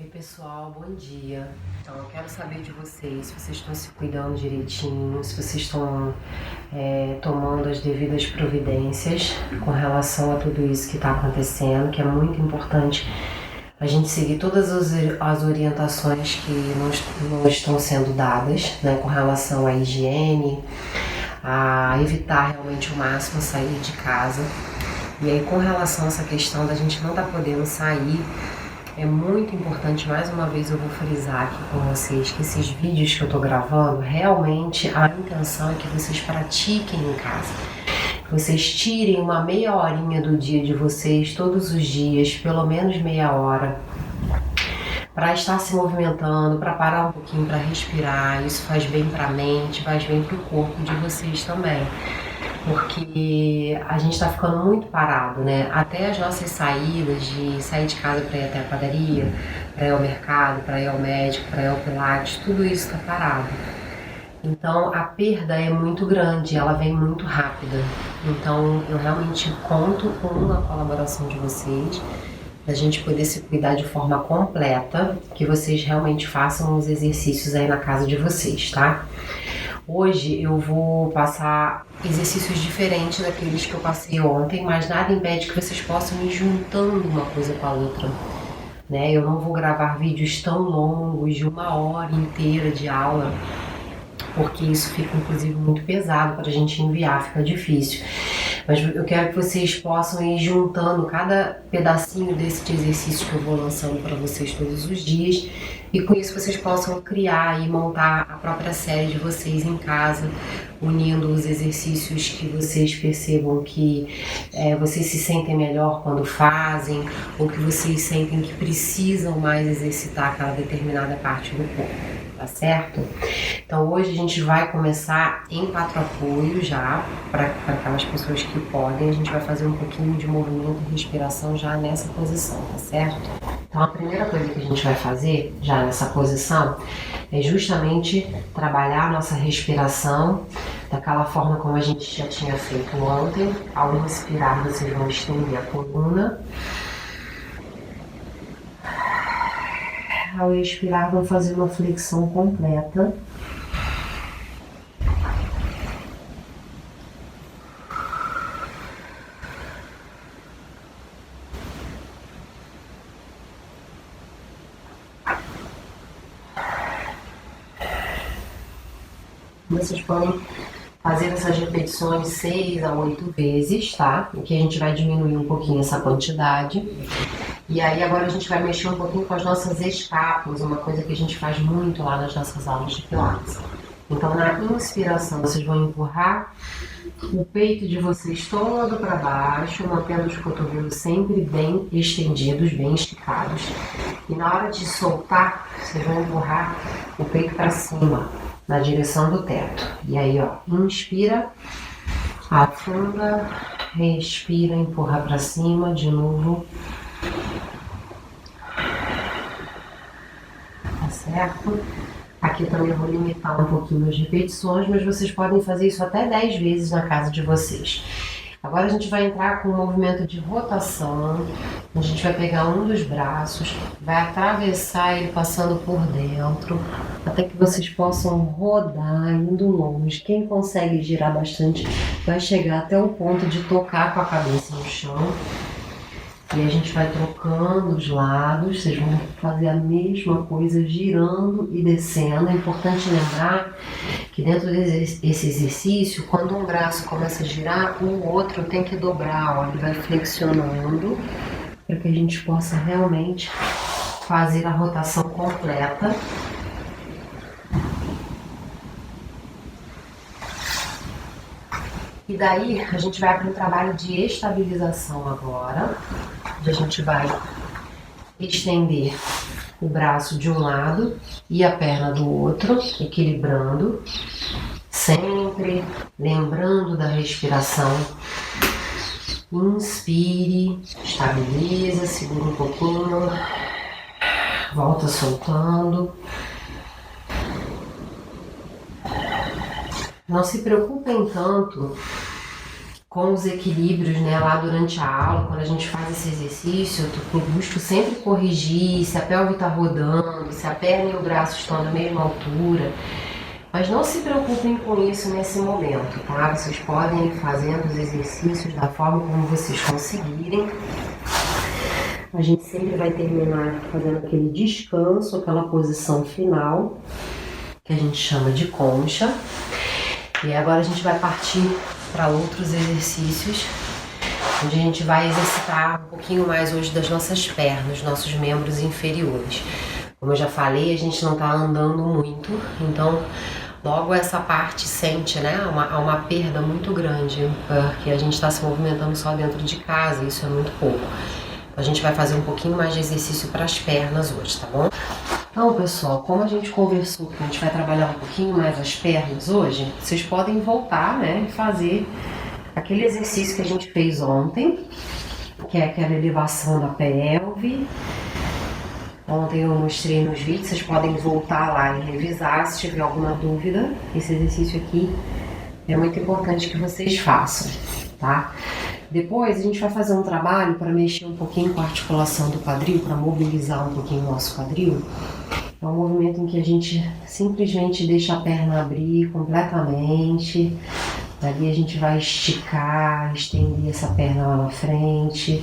Oi pessoal, bom dia. Então eu quero saber de vocês se vocês estão se cuidando direitinho, se vocês estão tomando as devidas providências com relação a tudo isso que está acontecendo, que é muito importante a gente seguir todas as orientações que não estão sendo dadas, né, com relação à higiene, a evitar realmente o máximo sair de casa. E aí com relação a essa questão da gente não estar podendo sair, é muito importante, mais uma vez eu vou frisar aqui com vocês, que esses vídeos que eu tô gravando, realmente a intenção é que vocês pratiquem em casa. Que vocês tirem uma meia horinha do dia de vocês, todos os dias, pelo menos meia hora, para estar se movimentando, para parar um pouquinho, para respirar. Isso faz bem para a mente, faz bem para o corpo de vocês também. Porque a gente tá ficando muito parado, né? Até as nossas saídas, de sair de casa para ir até a padaria, para ir ao mercado, para ir ao médico, para ir ao pilates, tudo isso tá parado. Então a perda é muito grande, ela vem muito rápida. Então eu realmente conto com a colaboração de vocês, da gente poder se cuidar de forma completa, que vocês realmente façam os exercícios aí na casa de vocês, tá? Hoje eu vou passar exercícios diferentes daqueles que eu passei ontem, mas nada impede que vocês possam ir juntando uma coisa com a outra, né? Eu não vou gravar vídeos tão longos, de uma hora inteira de aula, porque isso fica inclusive muito pesado para a gente enviar, fica difícil. Mas eu quero que vocês possam ir juntando cada pedacinho desse exercício que eu vou lançando para vocês todos os dias, e com isso vocês possam criar e montar a própria série de vocês em casa, unindo os exercícios que vocês percebam que vocês se sentem melhor quando fazem, ou que vocês sentem que precisam mais exercitar aquela determinada parte do corpo, tá certo? Então hoje a gente vai começar em 4 apoios já, para aquelas pessoas que podem. A gente vai fazer um pouquinho de movimento e respiração já nessa posição, tá certo? Então a primeira coisa que a gente vai fazer já nessa posição é justamente trabalhar a nossa respiração daquela forma como a gente já tinha feito ontem. Ao inspirar, vocês vão estender a coluna. Ao expirar, vão fazer uma flexão completa. Vocês podem fazer essas repetições 6 a 8 vezes, tá? Aqui a gente vai diminuir um pouquinho essa quantidade. E aí agora a gente vai mexer um pouquinho com as nossas escápulas, uma coisa que a gente faz muito lá nas nossas aulas de pilates. Então na inspiração vocês vão empurrar o peito de vocês todo para baixo, mantendo os cotovelos sempre bem estendidos, bem esticados. E na hora de soltar, vocês vão empurrar o peito para cima, na direção do teto. E aí, ó, inspira, afunda, respira, empurra para cima, de novo. Tá certo? Aqui também eu vou limitar um pouquinho as repetições, mas vocês podem fazer isso até 10 vezes na casa de vocês. Agora a gente vai entrar com um movimento de rotação. A gente vai pegar um dos braços, vai atravessar ele passando por dentro, até que vocês possam rodar indo longe. Quem consegue girar bastante vai chegar até o ponto de tocar com a cabeça no chão. E a gente vai trocando os lados, vocês vão fazer a mesma coisa, girando e descendo. É importante lembrar que dentro desse exercício, quando um braço começa a girar, o outro tem que dobrar, ó, ele vai flexionando, para que a gente possa realmente fazer a rotação completa. E daí a gente vai para um trabalho de estabilização agora, onde a gente vai estender o braço de um lado e a perna do outro, equilibrando, sempre lembrando da respiração. Inspire, estabiliza, segura um pouquinho, volta soltando. Não se preocupem tanto com os equilíbrios, né, lá durante a aula, quando a gente faz esse exercício, eu busco sempre corrigir se a pelve está rodando, se a perna e o braço estão na mesma altura. Mas não se preocupem com isso nesse momento, tá? Vocês podem ir fazendo os exercícios da forma como vocês conseguirem. A gente sempre vai terminar fazendo aquele descanso, aquela posição final, que a gente chama de concha. E agora a gente vai partir para outros exercícios, onde a gente vai exercitar um pouquinho mais hoje das nossas pernas, nossos membros inferiores. Como eu já falei, a gente não está andando muito, então logo essa parte sente, né, uma perda muito grande, porque a gente está se movimentando só dentro de casa, isso é muito pouco. A gente vai fazer um pouquinho mais de exercício para as pernas hoje, tá bom? Então, pessoal, como a gente conversou que a gente vai trabalhar um pouquinho mais as pernas hoje, vocês podem voltar, né, e fazer aquele exercício que a gente fez ontem, que é aquela elevação da pelve. Ontem eu mostrei nos vídeos, vocês podem voltar lá e revisar se tiver alguma dúvida. Esse exercício aqui é muito importante que vocês façam, tá? Depois a gente vai fazer um trabalho para mexer um pouquinho com a articulação do quadril, para mobilizar um pouquinho o nosso quadril. É um movimento em que a gente simplesmente deixa a perna abrir completamente. Dali a gente vai esticar, estender essa perna lá na frente.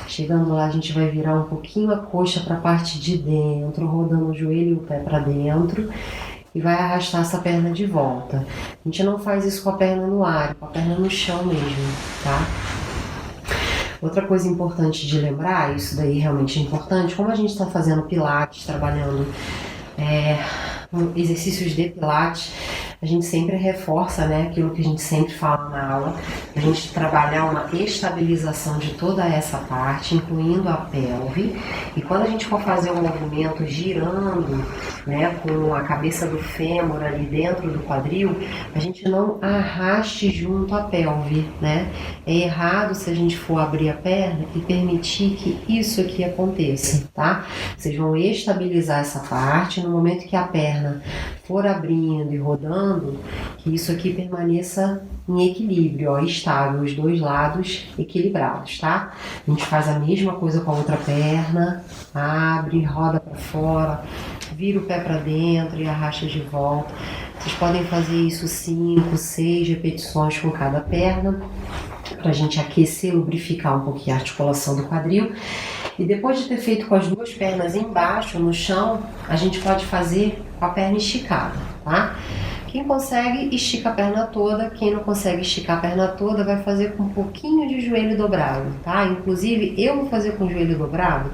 Chegando lá a gente vai virar um pouquinho a coxa para a parte de dentro, rodando o joelho e o pé para dentro. E vai arrastar essa perna de volta. A gente não faz isso com a perna no ar, com a perna no chão mesmo, tá? Outra coisa importante de lembrar, isso daí realmente é importante, como a gente está fazendo pilates, trabalhando exercícios de pilates, a gente sempre reforça, né, aquilo que a gente sempre fala na aula, a gente trabalhar uma estabilização de toda essa parte, incluindo a pelve, e quando a gente for fazer um movimento girando, né, com a cabeça do fêmur ali dentro do quadril, a gente não arraste junto a pelve, né? É errado se a gente for abrir a perna e permitir que isso aqui aconteça, tá? Vocês vão estabilizar essa parte, no momento que a perna for abrindo e rodando, que isso aqui permaneça em equilíbrio, ó, estável, os dois lados equilibrados, tá? A gente faz a mesma coisa com a outra perna, abre, roda para fora, vira o pé para dentro e arrasta de volta. Vocês podem fazer isso 5, 6 repetições com cada perna, pra gente aquecer, lubrificar um pouquinho a articulação do quadril. E depois de ter feito com as duas pernas embaixo, no chão, a gente pode fazer com a perna esticada, tá? Quem consegue, estica a perna toda. Quem não consegue esticar a perna toda, vai fazer com um pouquinho de joelho dobrado, tá? Inclusive, eu vou fazer com o joelho dobrado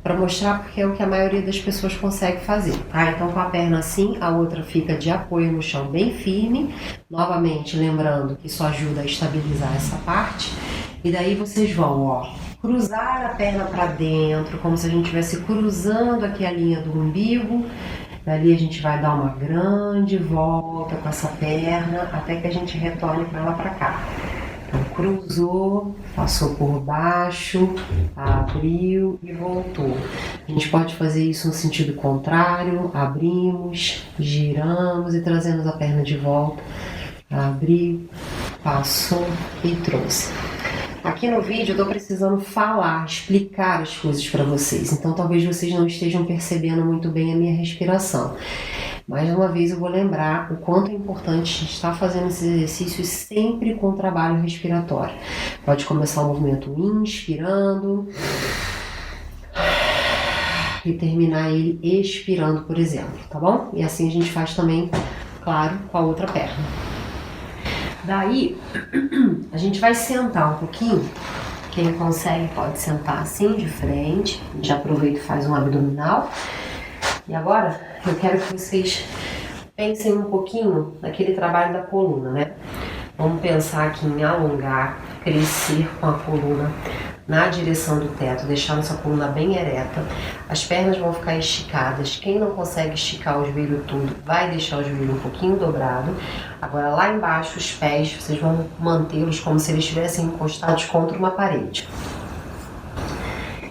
para mostrar porque é o que a maioria das pessoas consegue fazer, tá? Então, com a perna assim, a outra fica de apoio no chão bem firme. Novamente, lembrando que isso ajuda a estabilizar essa parte. E daí vocês vão, ó, cruzar a perna para dentro, como se a gente estivesse cruzando aqui a linha do umbigo. Dali a gente vai dar uma grande volta com essa perna até que a gente retorne para lá para cá. Então, cruzou, passou por baixo, abriu e voltou. A gente pode fazer isso no sentido contrário, abrimos, giramos e trazemos a perna de volta. Abriu, passou e trouxe. Aqui no vídeo eu tô precisando falar, explicar as coisas para vocês, então talvez vocês não estejam percebendo muito bem a minha respiração. Mais uma vez eu vou lembrar o quanto é importante estar fazendo esses exercícios sempre com trabalho respiratório. Pode começar o movimento inspirando e terminar ele expirando, por exemplo, tá bom? E assim a gente faz também, claro, com a outra perna. Daí, a gente vai sentar um pouquinho. Quem consegue pode sentar assim, de frente. Já aproveita e faz um abdominal. E agora, eu quero que vocês pensem um pouquinho naquele trabalho da coluna, né? Vamos pensar aqui em alongar, crescer com a coluna na direção do teto, deixar nossa coluna bem ereta. As pernas vão ficar esticadas. Quem não consegue esticar o joelho todo, vai deixar o joelho um pouquinho dobrado. Agora lá embaixo, os pés, vocês vão mantê-los como se eles estivessem encostados contra uma parede.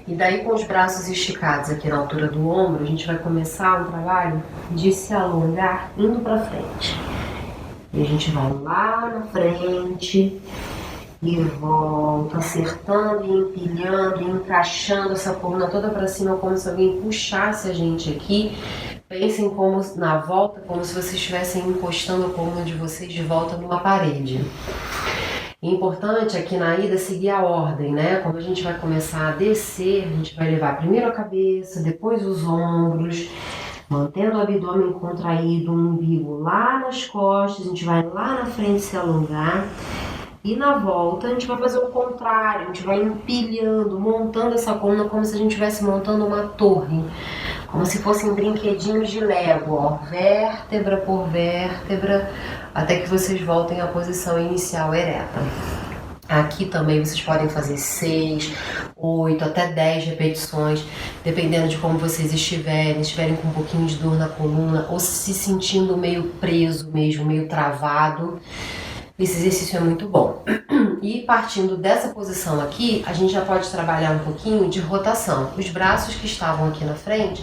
E daí com os braços esticados aqui na altura do ombro, a gente vai começar um trabalho de se alongar indo para frente. E a gente vai lá na frente E volta, acertando e empilhando, e encaixando essa coluna toda para cima, como se alguém puxasse a gente aqui. Pensem como na volta, como se vocês estivessem encostando a coluna de vocês de volta numa parede. Importante aqui na ida seguir a ordem, né? Quando a gente vai começar a descer, a gente vai levar primeiro a cabeça, depois os ombros, mantendo o abdômen contraído, o umbigo lá nas costas, a gente vai lá na frente se alongar. E na volta a gente vai fazer o contrário, a gente vai empilhando, montando essa coluna como se a gente estivesse montando uma torre. Como se fossem brinquedinhos de Lego, ó, vértebra por vértebra, até que vocês voltem à posição inicial ereta. Aqui também vocês podem fazer 6, 8, até 10 repetições, dependendo de como vocês estiverem com um pouquinho de dor na coluna, ou se sentindo meio preso mesmo, meio travado. Esse exercício é muito bom. E partindo dessa posição aqui, a gente já pode trabalhar um pouquinho de rotação. Os braços que estavam aqui na frente,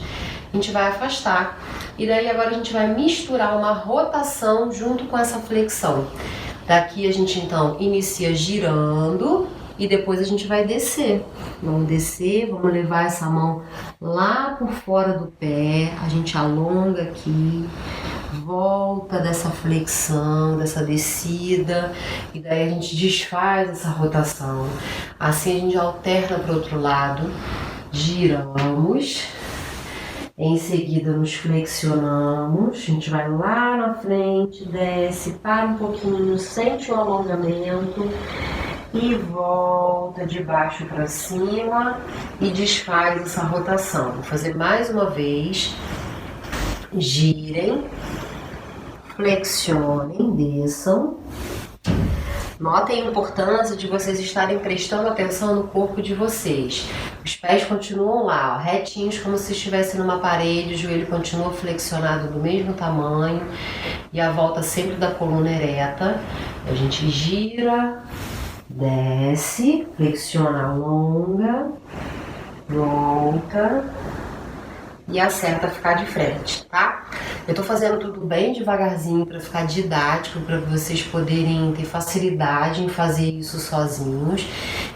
a gente vai afastar. E daí agora a gente vai misturar uma rotação junto com essa flexão. Daqui a gente então inicia girando e depois a gente vai descer. Vamos descer, vamos levar essa mão lá por fora do pé, a gente alonga aqui. Volta dessa flexão, dessa descida, e daí a gente desfaz essa rotação. Assim a gente alterna para o outro lado, giramos, em seguida nos flexionamos, a gente vai lá na frente, desce, para um pouquinho, sente o alongamento e volta de baixo para cima e desfaz essa rotação. Vou fazer mais uma vez, girem. Flexionem, desçam. Notem a importância de vocês estarem prestando atenção no corpo de vocês. Os pés continuam lá, ó, retinhos, como se estivessem numa parede, o joelho continua flexionado do mesmo tamanho e a volta sempre da coluna ereta. A gente gira, desce, flexiona, alonga, volta e acerta ficar de frente, tá? Eu tô fazendo tudo bem devagarzinho para ficar didático, para vocês poderem ter facilidade em fazer isso sozinhos.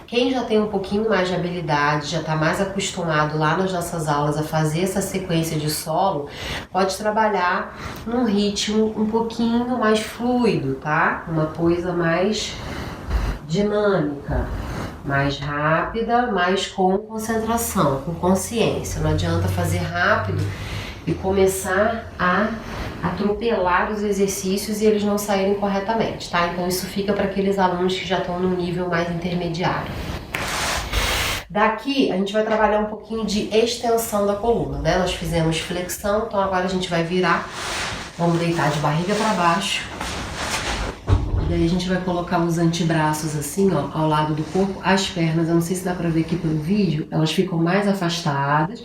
Quem já tem um pouquinho mais de habilidade, já tá mais acostumado lá nas nossas aulas a fazer essa sequência de solo, pode trabalhar num ritmo um pouquinho mais fluido, tá? Uma coisa mais dinâmica, mais rápida, mas com concentração, com consciência. Não adianta fazer rápido e começar a atropelar os exercícios e eles não saírem corretamente, tá? Então isso fica para aqueles alunos que já estão no nível mais intermediário. Daqui a gente vai trabalhar um pouquinho de extensão da coluna, né? Nós fizemos flexão, então agora a gente vai virar, vamos deitar de barriga para baixo. E daí a gente vai colocar os antebraços assim, ó, ao lado do corpo. As pernas, eu não sei se dá pra ver aqui pelo vídeo, elas ficam mais afastadas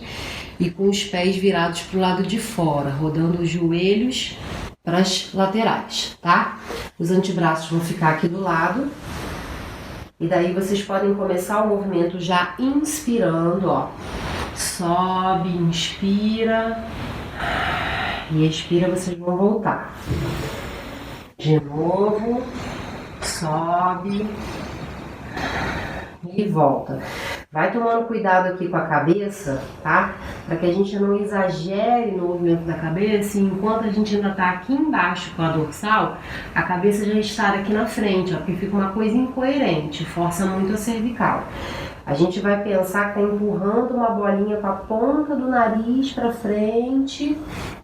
e com os pés virados pro lado de fora, rodando os joelhos para as laterais, tá? Os antebraços vão ficar aqui do lado. E daí vocês podem começar o movimento já inspirando, ó. Sobe, inspira e expira, vocês vão voltar. De novo, sobe e volta. Vai tomando cuidado aqui com a cabeça, tá? Para que a gente não exagere no movimento da cabeça e enquanto a gente ainda tá aqui embaixo com a dorsal, a cabeça já está aqui na frente, ó, porque fica uma coisa incoerente, força muito a cervical. A gente vai pensar que tá empurrando uma bolinha com a ponta do nariz para frente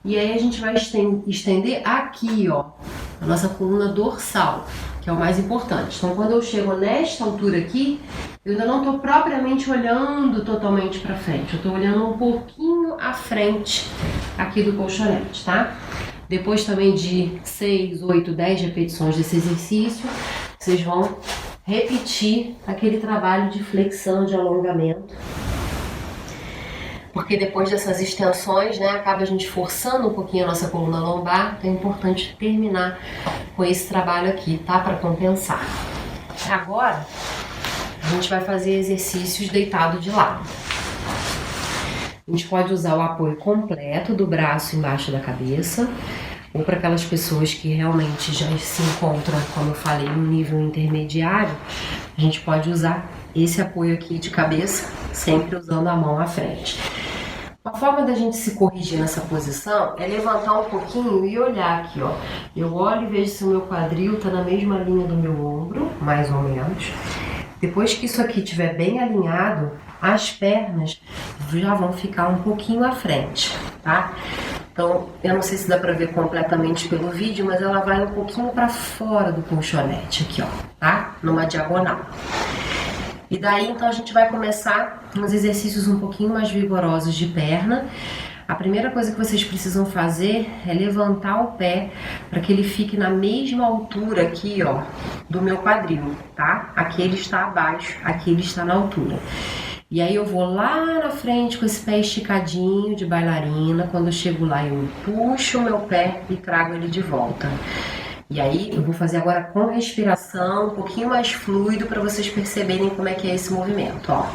e aí a gente vai estender aqui, ó, a nossa coluna dorsal, que é o mais importante. Então, quando eu chego nesta altura aqui, eu ainda não estou propriamente olhando totalmente para frente, eu estou olhando um pouquinho à frente aqui do colchonete, tá? Depois também de 6, 8, 10 repetições desse exercício, vocês vão repetir aquele trabalho de flexão, de alongamento. Porque depois dessas extensões, né, acaba a gente forçando um pouquinho a nossa coluna lombar, então é importante terminar com esse trabalho aqui, tá? Para compensar. Agora, a gente vai fazer exercícios deitado de lado. A gente pode usar o apoio completo do braço embaixo da cabeça, ou para aquelas pessoas que realmente já se encontram, como eu falei, no nível intermediário, a gente pode usar esse apoio aqui de cabeça, sempre usando a mão à frente. A forma da gente se corrigir nessa posição é levantar um pouquinho e olhar aqui, ó. Eu olho e vejo se o meu quadril está na mesma linha do meu ombro, mais ou menos. Depois que isso aqui estiver bem alinhado, as pernas já vão ficar um pouquinho à frente, tá? Então, eu não sei se dá para ver completamente pelo vídeo, mas ela vai um pouquinho para fora do colchonete aqui, ó, tá? Numa diagonal. E daí, então, a gente vai começar uns exercícios um pouquinho mais vigorosos de perna. A primeira coisa que vocês precisam fazer é levantar o pé para que ele fique na mesma altura aqui, ó, do meu quadril, tá? Aqui ele está abaixo, aqui ele está na altura. E aí eu vou lá na frente com esse pé esticadinho de bailarina. Quando eu chego lá, eu puxo o meu pé e trago ele de volta. E aí eu vou fazer agora com respiração, um pouquinho mais fluido para vocês perceberem como é que é esse movimento, ó.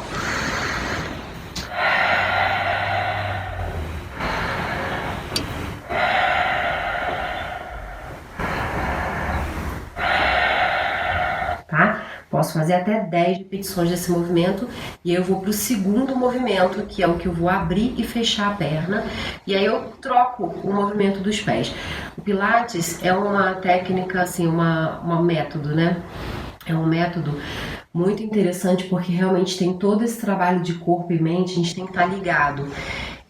Tá? Posso fazer até 10 repetições desse movimento e aí eu vou para o segundo movimento, que é o que eu vou abrir e fechar a perna, e aí eu troco o movimento dos pés. O Pilates é uma técnica, assim, um método, né? É um método muito interessante porque realmente tem todo esse trabalho de corpo e mente, a gente tem que estar ligado,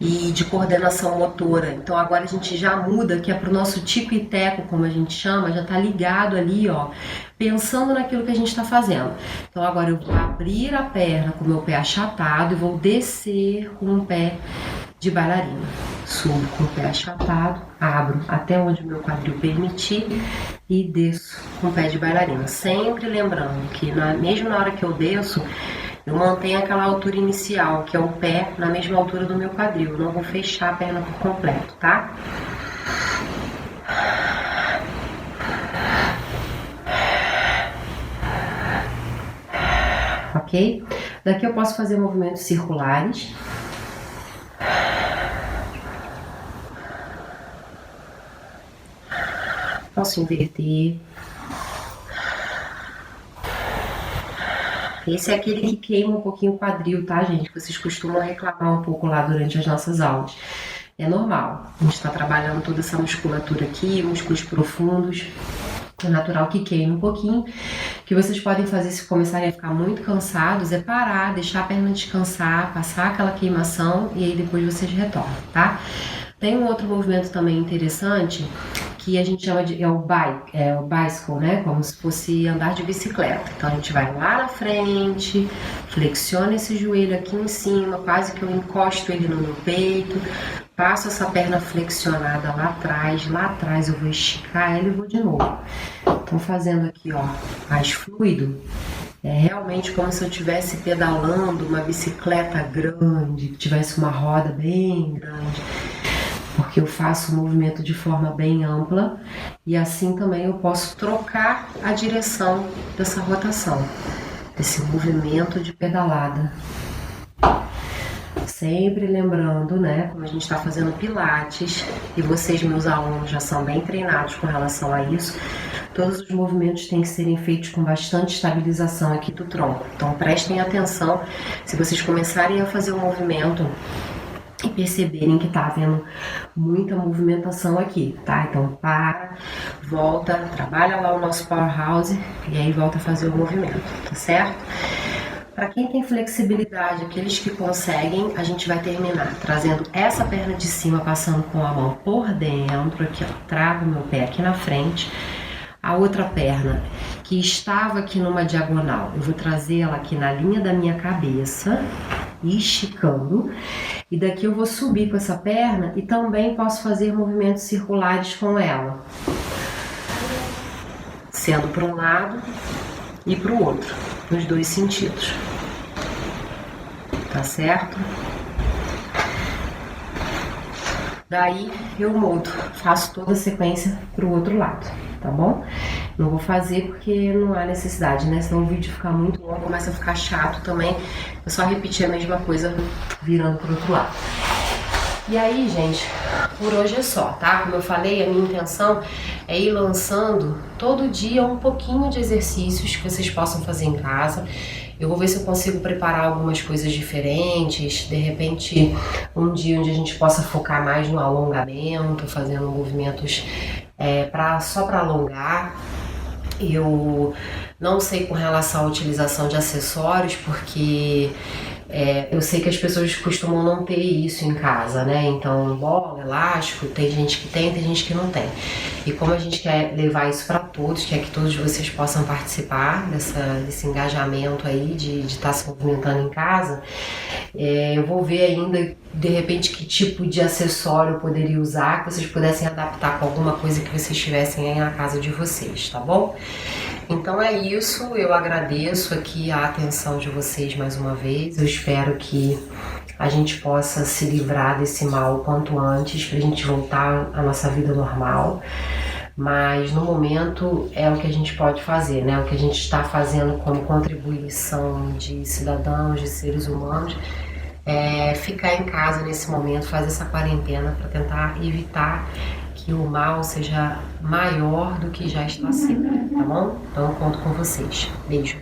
e de coordenação motora. Então agora a gente já muda, que é pro nosso tico e teco, como a gente chama, já tá ligado ali, ó, pensando naquilo que a gente tá fazendo. Então agora eu vou abrir a perna com o meu pé achatado e vou descer com o pé de bailarina. Subo com o pé achatado, abro até onde o meu quadril permitir e desço com o pé de bailarina. Sempre lembrando que mesmo na hora que eu desço, eu mantenho aquela altura inicial, que é o pé na mesma altura do meu quadril. Eu não vou fechar a perna por completo, tá? Ok? Daqui eu posso fazer movimentos circulares. Posso inverter. Esse é aquele que queima um pouquinho o quadril, tá, gente? Vocês costumam reclamar um pouco lá durante as nossas aulas. É normal. A gente está trabalhando toda essa musculatura aqui, músculos profundos. É natural que queime um pouquinho. O que vocês podem fazer se começarem a ficar muito cansados é parar, deixar a perna descansar, passar aquela queimação e aí depois vocês retornam, tá? Tem um outro movimento também interessante que a gente chama de o bicycle, né? Como se fosse andar de bicicleta. Então a gente vai lá na frente, flexiona esse joelho aqui em cima, quase que eu encosto ele no meu peito, passo essa perna flexionada lá atrás eu vou esticar ela e vou de novo. Então fazendo aqui, ó, mais fluido. É realmente como se eu estivesse pedalando uma bicicleta grande, que tivesse uma roda bem grande, porque eu faço o movimento de forma bem ampla e assim também eu posso trocar a direção dessa rotação, desse movimento de pedalada. Sempre lembrando, né, como a gente está fazendo pilates, e vocês, meus alunos, já são bem treinados com relação a isso, todos os movimentos têm que serem feitos com bastante estabilização aqui do tronco. Então prestem atenção, se vocês começarem a fazer o movimento e perceberem que tá havendo muita movimentação aqui, tá? Então para, volta, trabalha lá o nosso powerhouse e aí volta a fazer o movimento, tá certo? Para quem tem flexibilidade, aqueles que conseguem, a gente vai terminar trazendo essa perna de cima, passando com a mão por dentro, aqui ó, trago meu pé aqui na frente. A outra perna que estava aqui numa diagonal, eu vou trazer ela aqui na linha da minha cabeça, esticando. E daqui eu vou subir com essa perna e também posso fazer movimentos circulares com ela. Sendo para um lado e para o outro, nos dois sentidos. Tá certo? Daí eu mudo, faço toda a sequência para o outro lado, tá bom? Não vou fazer porque não há necessidade, né? Senão o vídeo fica muito longo, começa a ficar chato também. É só repetir a mesma coisa virando para o outro lado. E aí, gente, por hoje é só, tá? Como eu falei, a minha intenção é ir lançando todo dia um pouquinho de exercícios que vocês possam fazer em casa. Eu vou ver se eu consigo preparar algumas coisas diferentes, de repente um dia onde a gente possa focar mais no alongamento, fazendo movimentos só para alongar. Eu não sei com relação à utilização de acessórios, porque eu sei que as pessoas costumam não ter isso em casa, né? Então, bola, elástico, tem gente que tem gente que não tem. E como a gente quer levar isso para todos, quer que todos vocês possam participar desse engajamento aí de estar se movimentando em casa, eu vou ver ainda, de repente, que tipo de acessório eu poderia usar, que vocês pudessem adaptar com alguma coisa que vocês tivessem aí na casa de vocês, tá bom? Então é isso, eu agradeço aqui a atenção de vocês mais uma vez, eu espero que a gente possa se livrar desse mal o quanto antes, pra gente voltar à nossa vida normal, mas no momento é o que a gente pode fazer, né? O que a gente está fazendo como contribuição de cidadãos, de seres humanos, ficar em casa nesse momento, fazer essa quarentena para tentar evitar que o mal seja maior do que já está sendo, tá bom? Então eu conto com vocês. Beijo.